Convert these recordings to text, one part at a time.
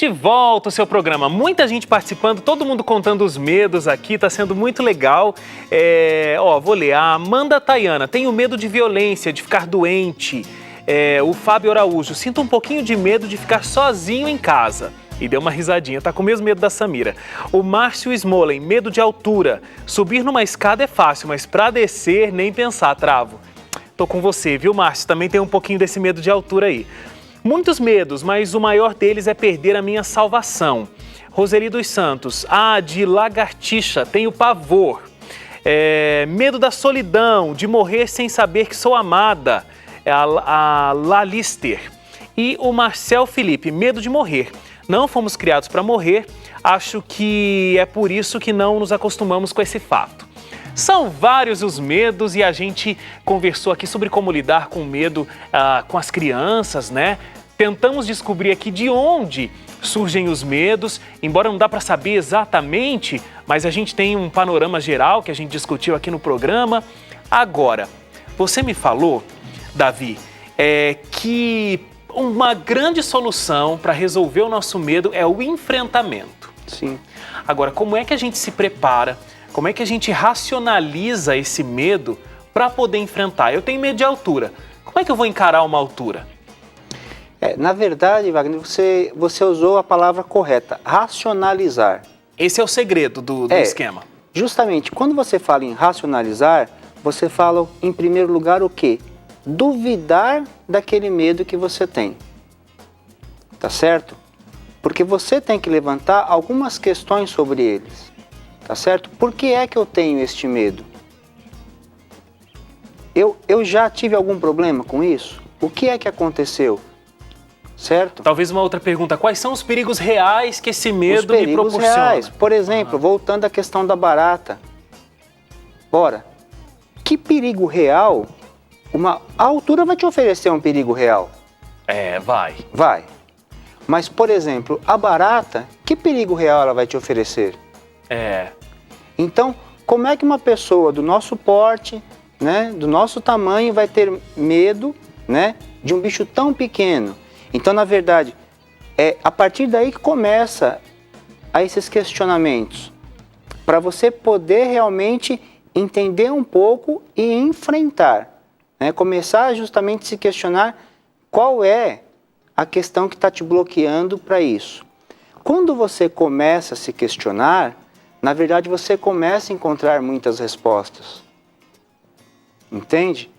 De volta ao seu programa. Muita gente participando, todo mundo contando os medos aqui, tá sendo muito legal. Vou ler. A Amanda Tayana, tenho medo de violência, de ficar doente. O Fábio Araújo, sinto um pouquinho de medo de ficar sozinho em casa. E deu uma risadinha, tá com o mesmo medo da Samira. O Márcio Smolen, medo de altura. Subir numa escada é fácil, mas pra descer, nem pensar, travo. Tô com você, viu, Márcio? Também tem um pouquinho desse medo de altura aí. Muitos medos, mas o maior deles é perder a minha salvação. Roseli dos Santos, de lagartixa, tenho pavor. Medo da solidão, de morrer sem saber que sou amada. A Lalister. E o Marcel Felipe, medo de morrer. Não fomos criados para morrer, acho que é por isso que não nos acostumamos com esse fato. São vários os medos e a gente conversou aqui sobre como lidar com medo com as crianças, né? Tentamos descobrir aqui de onde surgem os medos, embora não dá para saber exatamente, mas a gente tem um panorama geral que a gente discutiu aqui no programa. Agora, você me falou, Davi, que uma grande solução para resolver o nosso medo é o enfrentamento. Sim. Agora, como é que a gente se prepara? Como é que a gente racionaliza esse medo para poder enfrentar? Eu tenho medo de altura. Como é que eu vou encarar uma altura? Na verdade, Wagner, você usou a palavra correta, racionalizar. Esse é o segredo do esquema. Justamente, quando você fala em racionalizar, você fala, em primeiro lugar, o quê? Duvidar daquele medo que você tem. Tá certo? Porque você tem que levantar algumas questões sobre eles. Tá certo? Por que é que eu tenho este medo? Eu já tive algum problema com isso? O que é que aconteceu? Certo? Talvez uma outra pergunta, quais são os perigos reais que esse medo me proporciona? Reais. Por exemplo, voltando à questão da barata. Ora, que perigo real, a altura vai te oferecer um perigo real? Vai. Vai. Mas, por exemplo, a barata, que perigo real ela vai te oferecer? Então, como é que uma pessoa do nosso porte, né, do nosso tamanho, vai ter medo, né, de um bicho tão pequeno? Então, na verdade, é a partir daí que começa a esses questionamentos, para você poder realmente entender um pouco e enfrentar, né? Começar justamente a se questionar qual é a questão que está te bloqueando para isso. Quando você começa a se questionar, na verdade você começa a encontrar muitas respostas. Entende?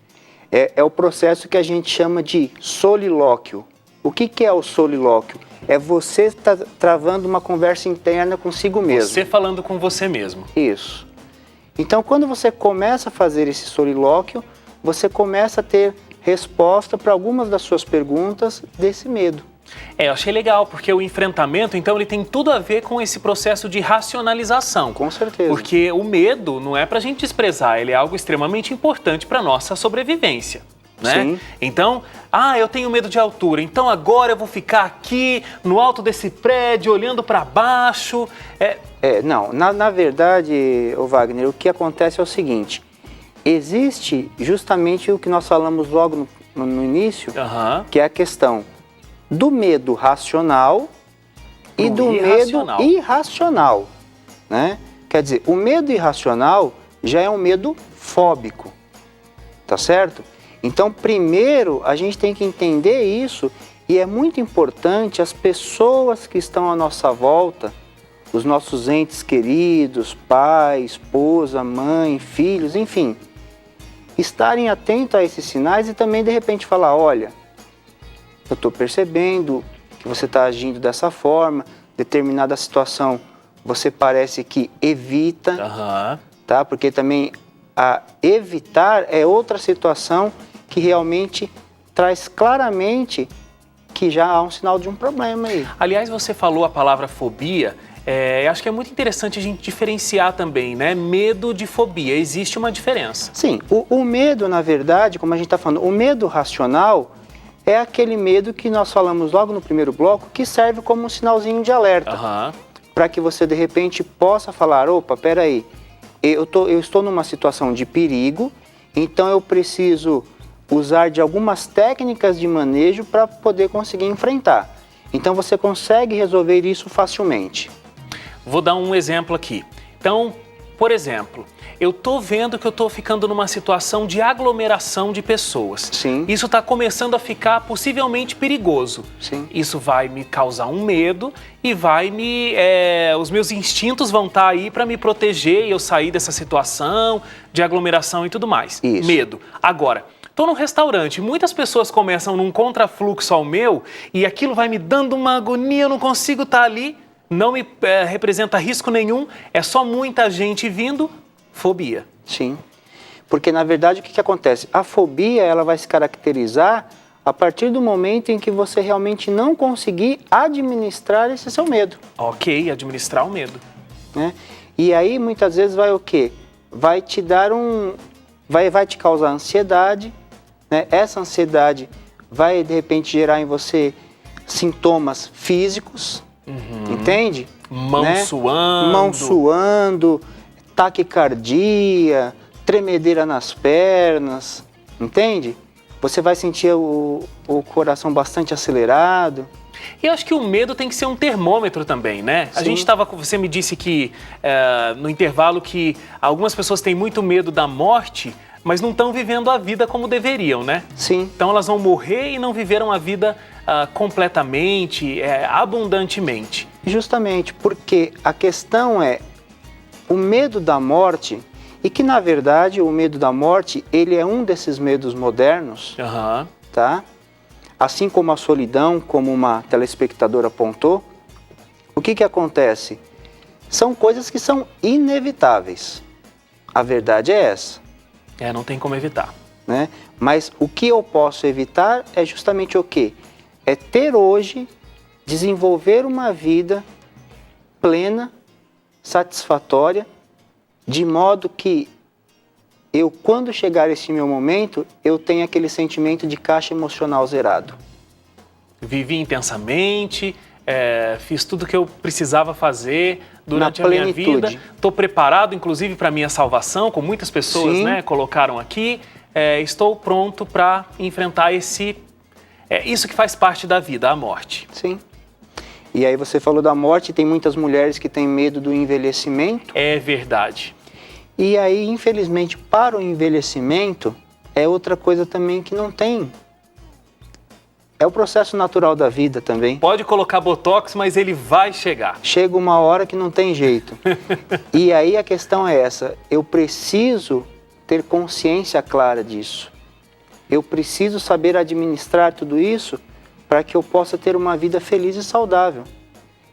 É o processo que a gente chama de solilóquio. O que é o solilóquio? É você travando uma conversa interna consigo mesmo. Você falando com você mesmo. Isso. Então, quando você começa a fazer esse solilóquio, você começa a ter resposta para algumas das suas perguntas desse medo. Eu achei legal, porque o enfrentamento, então, ele tem tudo a ver com esse processo de racionalização. Com certeza. Porque o medo não é para a gente desprezar, ele é algo extremamente importante para a nossa sobrevivência. Né? Sim. Então, eu tenho medo de altura, então agora eu vou ficar aqui no alto desse prédio, olhando para baixo. Não, na verdade, Wagner, o que acontece é o seguinte, existe justamente o que nós falamos logo no início, que é a questão do medo racional e do medo irracional. Né? Quer dizer, o medo irracional já é um medo fóbico, tá certo? Então, primeiro, a gente tem que entender isso e é muito importante as pessoas que estão à nossa volta, os nossos entes queridos, pai, esposa, mãe, filhos, enfim, estarem atentos a esses sinais e também, de repente, falar, olha, eu estou percebendo que você está agindo dessa forma, determinada situação você parece que evita, tá? Porque também evitar é outra situação que realmente traz claramente que já há um sinal de um problema aí. Aliás, você falou a palavra fobia, acho que é muito interessante a gente diferenciar também, né? Medo de fobia, existe uma diferença. Sim, o medo, na verdade, como a gente está falando, o medo racional é aquele medo que nós falamos logo no primeiro bloco, que serve como um sinalzinho de alerta. Para que você, de repente, possa falar, opa, peraí, eu estou numa situação de perigo, então eu preciso usar de algumas técnicas de manejo para poder conseguir enfrentar. Então você consegue resolver isso facilmente. Vou dar um exemplo aqui. Então, por exemplo, eu tô vendo que eu tô ficando numa situação de aglomeração de pessoas. Sim. Isso está começando a ficar possivelmente perigoso. Sim. Isso vai me causar um medo e os meus instintos vão estar aí para me proteger e eu sair dessa situação de aglomeração e tudo mais. Isso. Medo. Agora, estou num restaurante, muitas pessoas começam num contrafluxo ao meu e aquilo vai me dando uma agonia, eu não consigo estar ali, não me representa risco nenhum, é só muita gente vindo. Fobia. Sim, porque na verdade o que acontece? A fobia ela vai se caracterizar a partir do momento em que você realmente não conseguir administrar esse seu medo. Ok, administrar o medo. Né? E aí muitas vezes vai o quê? Vai te dar vai te causar ansiedade, né? Essa ansiedade vai de repente gerar em você sintomas físicos, entende? Mão né? suando. Mão suando, taquicardia, tremedeira nas pernas, entende? Você vai sentir o coração bastante acelerado. E eu acho que o medo tem que ser um termômetro também, né? Sim. A gente você me disse que no intervalo que algumas pessoas têm muito medo da morte, mas não estão vivendo a vida como deveriam, né? Sim. Então elas vão morrer e não viveram a vida completamente, abundantemente. Justamente porque a questão é o medo da morte, e que na verdade o medo da morte, ele é um desses medos modernos, tá? Assim como a solidão, como uma telespectadora apontou, o que acontece? São coisas que são inevitáveis. A verdade é essa. Não tem como evitar. Né? Mas o que eu posso evitar é justamente o quê? É ter hoje, desenvolver uma vida plena, satisfatória, de modo que eu, quando chegar esse meu momento, eu tenha aquele sentimento de caixa emocional zerado. Vivi intensamente, fiz tudo o que eu precisava fazer durante a minha vida. Estou preparado, inclusive, para a minha salvação, como muitas pessoas colocaram aqui. Estou pronto para enfrentar isso que faz parte da vida, a morte. Sim. E aí você falou da morte, tem muitas mulheres que têm medo do envelhecimento. É verdade. E aí, infelizmente, para o envelhecimento, é outra coisa também que não tem. É o processo natural da vida também. Pode colocar botox, mas ele vai chegar. Chega uma hora que não tem jeito. E aí a questão é essa, eu preciso ter consciência clara disso. Eu preciso saber administrar tudo isso para que eu possa ter uma vida feliz e saudável.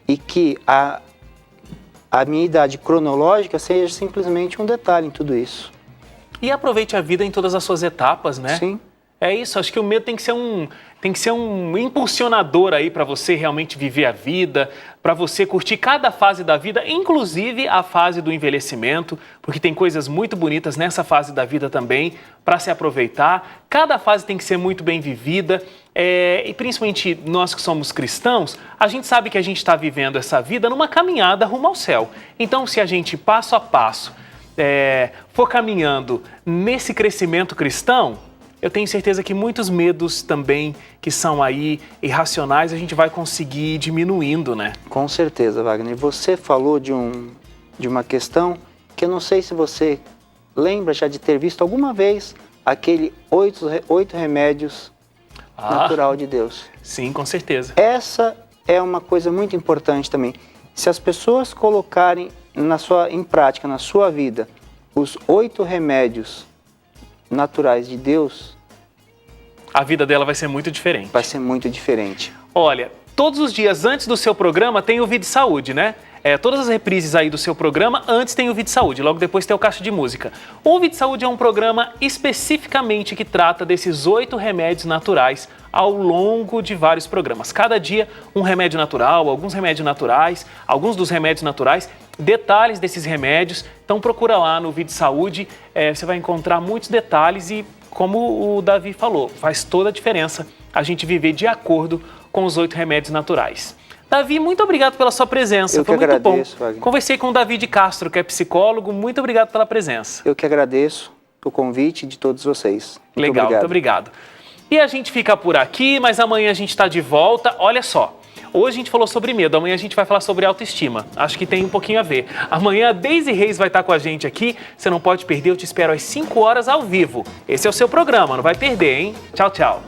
E que a minha idade cronológica seja simplesmente um detalhe em tudo isso. E aproveite a vida em todas as suas etapas, né? Sim. É isso, acho que o medo tem que ser um impulsionador aí para você realmente viver a vida, para você curtir cada fase da vida, inclusive a fase do envelhecimento, porque tem coisas muito bonitas nessa fase da vida também para se aproveitar. Cada fase tem que ser muito bem vivida e principalmente nós que somos cristãos, a gente sabe que a gente está vivendo essa vida numa caminhada rumo ao céu. Então, se a gente passo a passo for caminhando nesse crescimento cristão, eu tenho certeza que muitos medos também que são aí irracionais a gente vai conseguir ir diminuindo, né? Com certeza, Wagner. Você falou de uma questão que eu não sei se você lembra já de ter visto alguma vez aquele 8 remédios natural de Deus. Sim, com certeza. Essa é uma coisa muito importante também. Se as pessoas colocarem em prática, na sua vida, os 8 remédios naturais de Deus, a vida dela vai ser muito diferente. Vai ser muito diferente. Olha, todos os dias antes do seu programa tem o Vida e Saúde, né? Todas as reprises aí do seu programa, antes tem o Vida e Saúde, logo depois tem o Caixa de Música. O Vida e Saúde é um programa especificamente que trata desses 8 remédios naturais ao longo de vários programas. Cada dia um remédio natural, alguns remédios naturais, alguns dos remédios naturais, detalhes desses remédios. Então procura lá no Vida e Saúde, você vai encontrar muitos detalhes e, como o Davi falou, faz toda a diferença a gente viver de acordo com os 8 remédios naturais. Davi, muito obrigado pela sua presença. Eu que Foi muito agradeço, bom. Wagner. Conversei com o Davi de Castro, que é psicólogo. Muito obrigado pela presença. Eu que agradeço o convite de todos vocês. Legal, muito obrigado. E a gente fica por aqui, mas amanhã a gente está de volta. Olha só, Hoje a gente falou sobre medo, amanhã a gente vai falar sobre autoestima. Acho que tem um pouquinho a ver. Amanhã a Deise Reis vai estar com a gente aqui. Você não pode perder, eu te espero às 5 horas ao vivo. Esse é o seu programa, não vai perder, hein? Tchau, tchau.